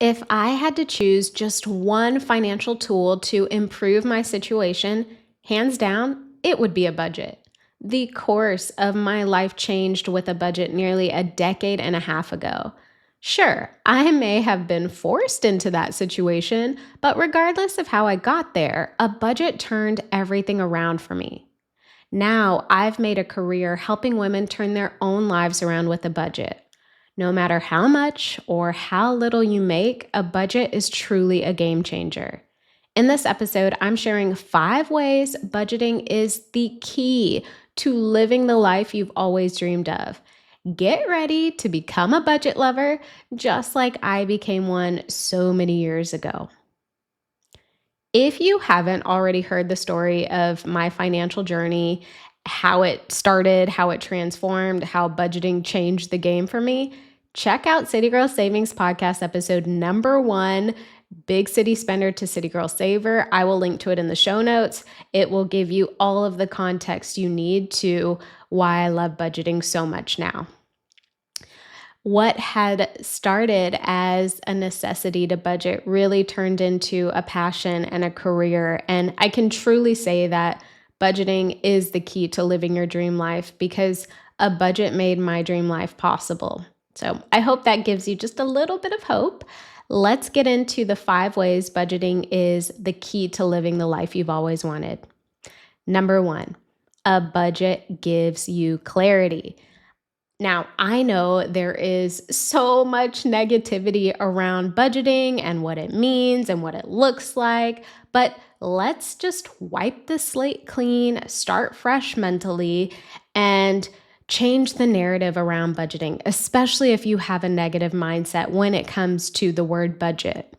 If I had to choose just one financial tool to improve my situation, hands down, it would be a budget. The course of my life changed with a budget nearly a decade and a half ago. Sure, I may have been forced into that situation, but regardless of how I got there, a budget turned everything around for me. Now, I've made a career helping women turn their own lives around with a budget. No matter how much or how little you make, a budget is truly a game changer. In this episode, I'm sharing 5 ways budgeting is the key to living the life you've always dreamed of. Get ready to become a budget lover, just like I became one so many years ago. If you haven't already heard the story of my financial journey, how it started, how it transformed, how budgeting changed the game for me, check out City Girl Savings Podcast episode number 1, Big City Spender to City Girl Saver. I will link to it in the show notes. It will give you all of the context you need to why I love budgeting so much now. What had started as a necessity to budget really turned into a passion and a career. And I can truly say that budgeting is the key to living your dream life because a budget made my dream life possible. So I hope that gives you just a little bit of hope. Let's get into the 5 ways budgeting is the key to living the life you've always wanted. Number 1, a budget gives you clarity. Now, I know there is so much negativity around budgeting and what it means and what it looks like, but let's just wipe the slate clean, start fresh mentally, and change the narrative around budgeting, especially if you have a negative mindset when it comes to the word budget.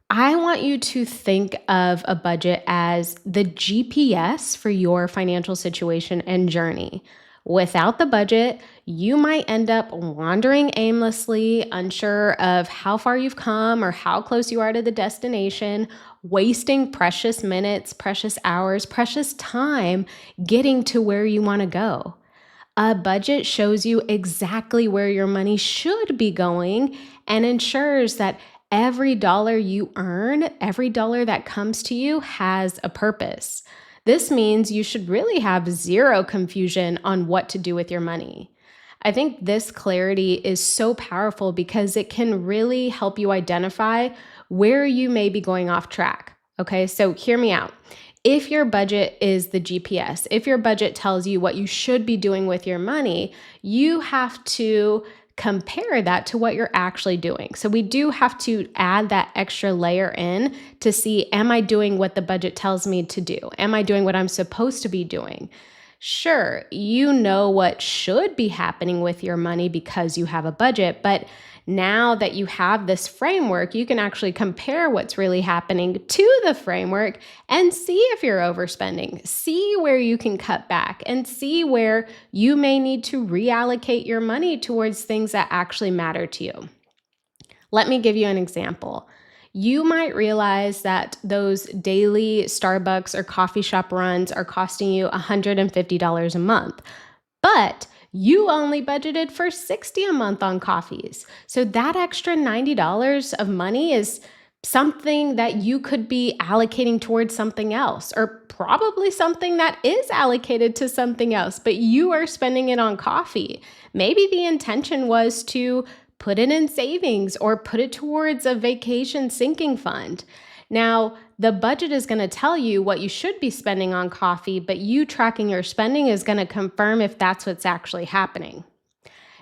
I want you to think of a budget as the GPS for your financial situation and journey. Without the budget, you might end up wandering aimlessly, unsure of how far you've come or how close you are to the destination, wasting precious minutes, precious hours, precious time getting to where you want to go. A budget shows you exactly where your money should be going and ensures that every dollar you earn, every dollar that comes to you has a purpose. This means you should really have zero confusion on what to do with your money. I think this clarity is so powerful because it can really help you identify where you may be going off track. Okay, so hear me out. If your budget is the GPS, if your budget tells you what you should be doing with your money, you have to compare that to what you're actually doing. So we do have to add that extra layer in to see, am I doing what the budget tells me to do? Am I doing what I'm supposed to be doing? Sure, you know what should be happening with your money because you have a budget, but now that you have this framework, you can actually compare what's really happening to the framework and see if you're overspending, see where you can cut back, and see where you may need to reallocate your money towards things that actually matter to you. Let me give you an example. You might realize that those daily Starbucks or coffee shop runs are costing you $150 a month, but you only budgeted for $60 a month on coffees. So that extra $90 of money is something that you could be allocating towards something else, or probably something that is allocated to something else, but you are spending it on coffee. Maybe the intention was to put it in savings or put it towards a vacation sinking fund. Now, the budget is going to tell you what you should be spending on coffee, but you tracking your spending is going to confirm if that's what's actually happening.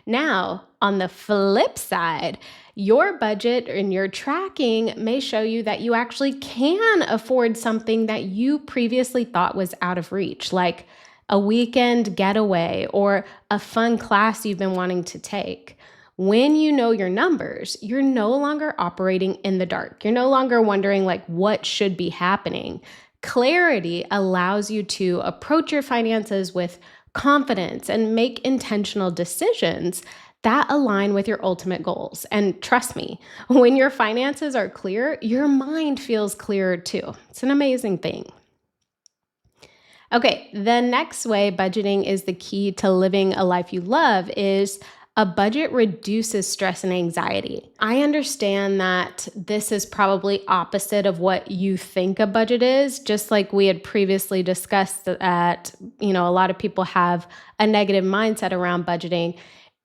Now, on the flip side, your budget and your tracking may show you that you actually can afford something that you previously thought was out of reach, like a weekend getaway or a fun class you've been wanting to take. When you know your numbers, you're no longer operating in the dark. You're no longer wondering what should be happening. Clarity allows you to approach your finances with confidence and make intentional decisions that align with your ultimate goals. And trust me, when your finances are clear, your mind feels clearer too. It's an amazing thing. Okay, the next way budgeting is the key to living a life you love is A budget reduces stress and anxiety. I understand that this is probably opposite of what you think a budget is, just like we had previously discussed that, a lot of people have a negative mindset around budgeting.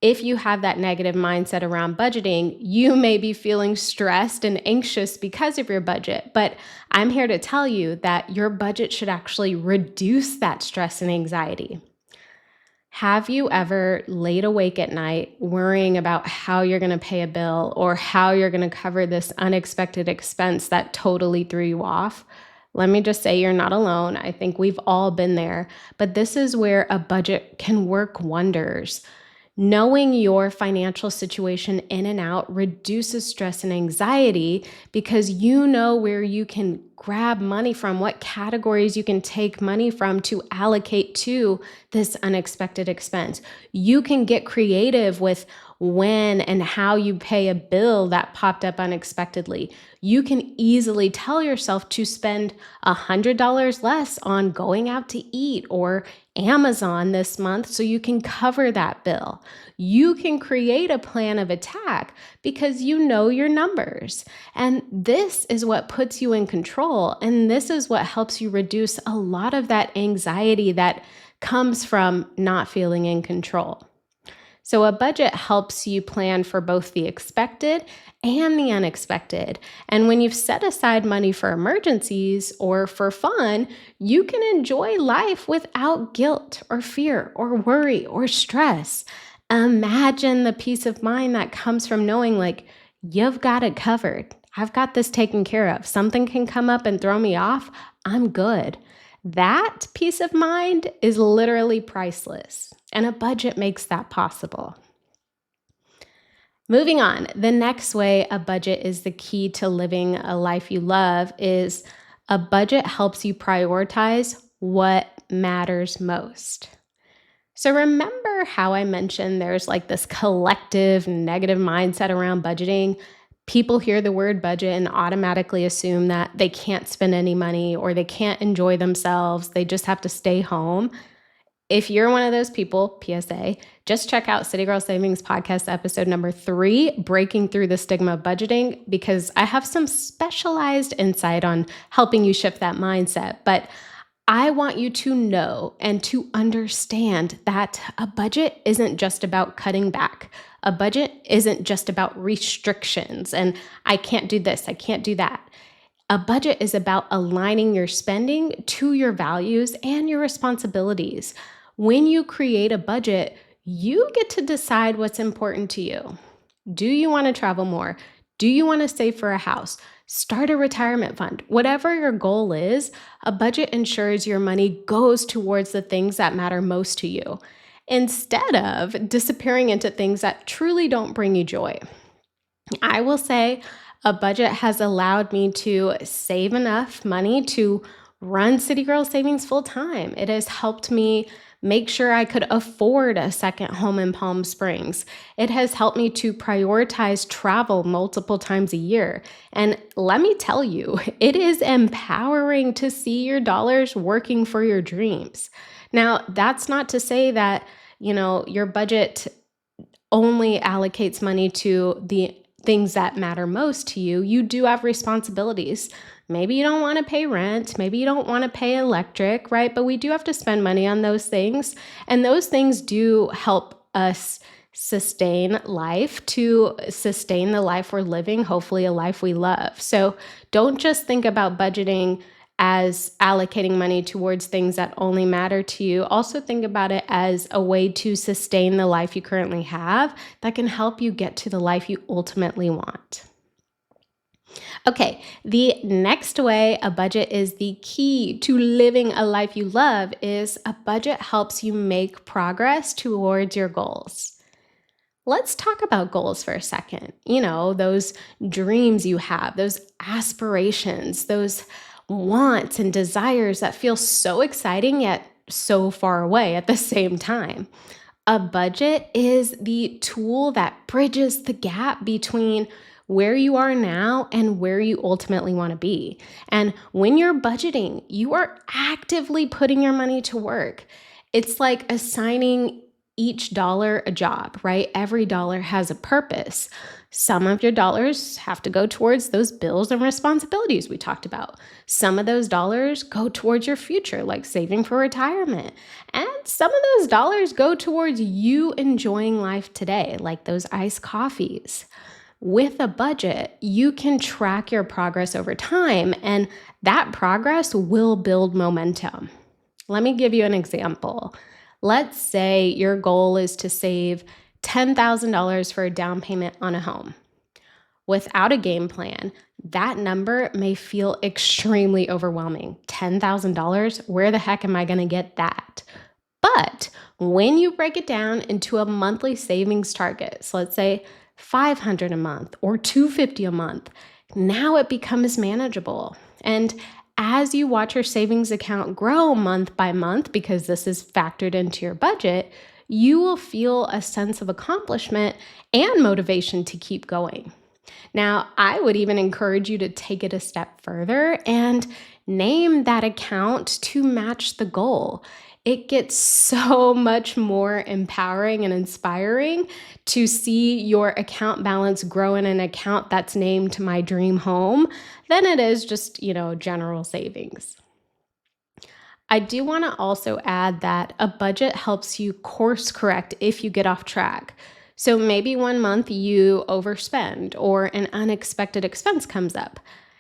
If you have that negative mindset around budgeting, you may be feeling stressed and anxious because of your budget. But I'm here to tell you that your budget should actually reduce that stress and anxiety. Have you ever laid awake at night worrying about how you're going to pay a bill or how you're going to cover this unexpected expense that totally threw you off? Let me just say you're not alone. I think we've all been there, but this is where a budget can work wonders. Knowing your financial situation in and out reduces stress and anxiety because you know where you can grab money from, what categories you can take money from to allocate to this unexpected expense. You can get creative with when and how you pay a bill that popped up unexpectedly. You can easily tell yourself to spend $100 less on going out to eat or Amazon this month so you can cover that bill. You can create a plan of attack because you know your numbers. And this is what puts you in control. And this is what helps you reduce a lot of that anxiety that comes from not feeling in control. So a budget helps you plan for both the expected and the unexpected. And when you've set aside money for emergencies or for fun, you can enjoy life without guilt or fear or worry or stress. Imagine the peace of mind that comes from knowing you've got it covered. I've got this taken care of. Something can come up and throw me off. I'm good. That peace of mind is literally priceless, and a budget makes that possible. Moving on, the next way a budget is the key to living a life you love is a budget helps you prioritize what matters most. So remember how I mentioned there's this collective negative mindset around budgeting? People hear the word budget and automatically assume that they can't spend any money or they can't enjoy themselves. They just have to stay home. If you're one of those people, PSA, just check out City Girl Savings Podcast episode number 3, Breaking Through the Stigma of Budgeting, because I have some specialized insight on helping you shift that mindset. But I want you to know and to understand that a budget isn't just about cutting back. A budget isn't just about restrictions and I can't do this, I can't do that. A budget is about aligning your spending to your values and your responsibilities. When you create a budget, you get to decide what's important to you. Do you want to travel more? Do you want to save for a house? Start a retirement fund. Whatever your goal is, a budget ensures your money goes towards the things that matter most to you, instead of disappearing into things that truly don't bring you joy. I will say a budget has allowed me to save enough money to run City Girl Savings full time. It has helped me make sure I could afford a second home in Palm Springs. It has helped me to prioritize travel multiple times a year. And let me tell you, it is empowering to see your dollars working for your dreams. Now, that's not to say that, your budget only allocates money to the things that matter most to you. You do have responsibilities. Maybe you don't want to pay rent. Maybe you don't want to pay electric, right? But we do have to spend money on those things. And those things do help us sustain life, to sustain the life we're living, hopefully a life we love. So don't just think about budgeting as allocating money towards things that only matter to you. Also think about it as a way to sustain the life you currently have that can help you get to the life you ultimately want. Okay, the next way a budget is the key to living a life you love is a budget helps you make progress towards your goals. Let's talk about goals for a second. Those dreams you have, those aspirations, those wants and desires that feel so exciting yet so far away at the same time. A budget is the tool that bridges the gap between where you are now and where you ultimately want to be. And when you're budgeting, you are actively putting your money to work. It's like assigning each dollar a job, right? Every dollar has a purpose. Some of your dollars have to go towards those bills and responsibilities we talked about. Some of those dollars go towards your future, like saving for retirement. And some of those dollars go towards you enjoying life today, like those iced coffees. With a budget, you can track your progress over time, and that progress will build momentum. Let me give you an example. Let's say your goal is to save $10,000 for a down payment on a home. Without a game plan, that number may feel extremely overwhelming. $10,000? Where the heck am I going to get that? But when you break it down into a monthly savings target, so let's say $500 a month or $250 a month, now it becomes manageable. And as you watch your savings account grow month by month, because this is factored into your budget, you will feel a sense of accomplishment and motivation to keep going. Now, I would even encourage you to take it a step further and name that account to match the goal. It gets so much more empowering and inspiring to see your account balance grow in an account that's named to my dream home than it is just, general savings. I do want to also add that a budget helps you course correct if you get off track. So maybe one month you overspend or an unexpected expense comes up.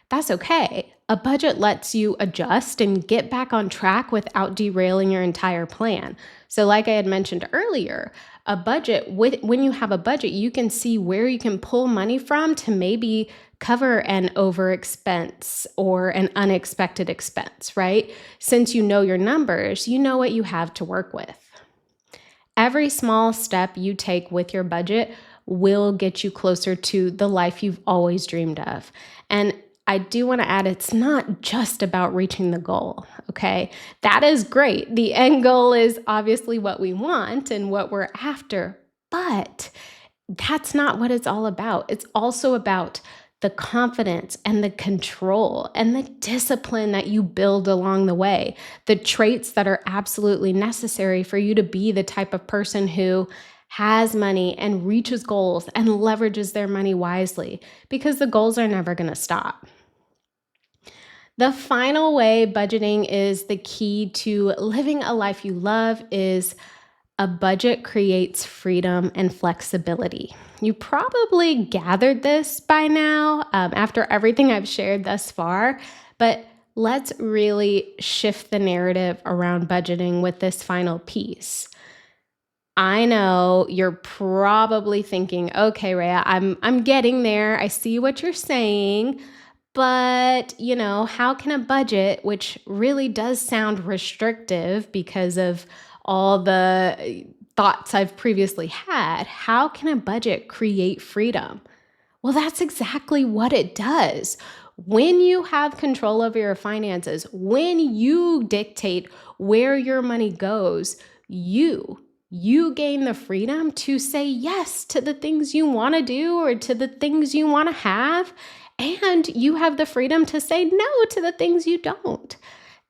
That's okay. A budget lets you adjust and get back on track without derailing your entire plan. So, like I had mentioned earlier, when you have a budget, you can see where you can pull money from to maybe cover an over expense or an unexpected expense, right? Since you know your numbers, you know what you have to work with. Every small step you take with your budget will get you closer to the life you've always dreamed of. And I do want to add, it's not just about reaching the goal, okay? That is great. The end goal is obviously what we want and what we're after, but that's not what it's all about. It's also about the confidence and the control and the discipline that you build along the way, the traits that are absolutely necessary for you to be the type of person who has money and reaches goals and leverages their money wisely, because the goals are never going to stop. The final way budgeting is the key to living a life you love is a budget creates freedom and flexibility. You probably gathered this by now after everything I've shared thus far, but let's really shift the narrative around budgeting with this final piece. I know you're probably thinking, okay, Rhea, I'm getting there. I see what you're saying. But, how can a budget, which really does sound restrictive because of all the thoughts I've previously had, how can a budget create freedom? Well, that's exactly what it does. When you have control over your finances, when you dictate where your money goes, you gain the freedom to say yes to the things you want to do or to the things you want to have. And you have the freedom to say no to the things you don't.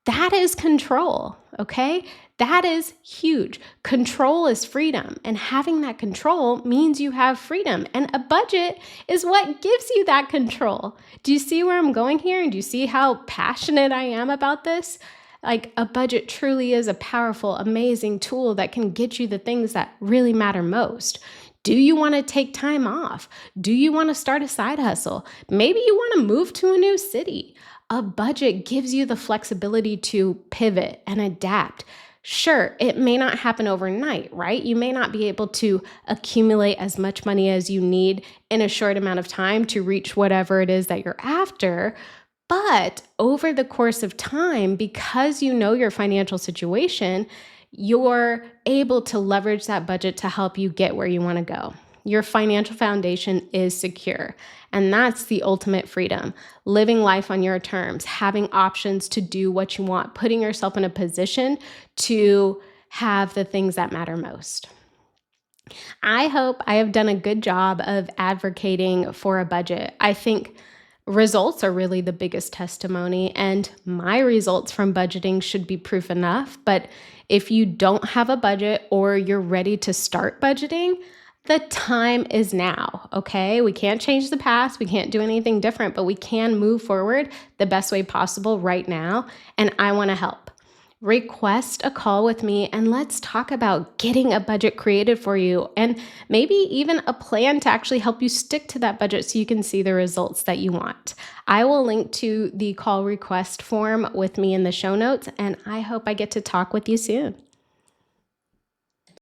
That is control, okay? That is huge. Control is freedom. And having that control means you have freedom. And a budget is what gives you that control. Do you see where I'm going here? And do you see how passionate I am about this? Like, a budget truly is a powerful, amazing tool that can get you the things that really matter most. Do you want to take time off? Do you want to start a side hustle? Maybe you want to move to a new city. A budget gives you the flexibility to pivot and adapt. Sure, it may not happen overnight, right? You may not be able to accumulate as much money as you need in a short amount of time to reach whatever it is that you're after. But over the course of time, because you know your financial situation, you're able to leverage that budget to help you get where you want to go. Your financial foundation is secure, and that's the ultimate freedom. Living life on your terms, having options to do what you want, putting yourself in a position to have the things that matter most. I hope I have done a good job of advocating for a budget. I think Results are really the biggest testimony, and my results from budgeting should be proof enough. But if you don't have a budget or you're ready to start budgeting, the time is now, okay? We can't change the past, we can't do anything different, but we can move forward the best way possible right now, and I wanna help. Request a call with me and let's talk about getting a budget created for you and maybe even a plan to actually help you stick to that budget so you can see the results that you want. I will link to the call request form with me in the show notes, and I hope I get to talk with you soon.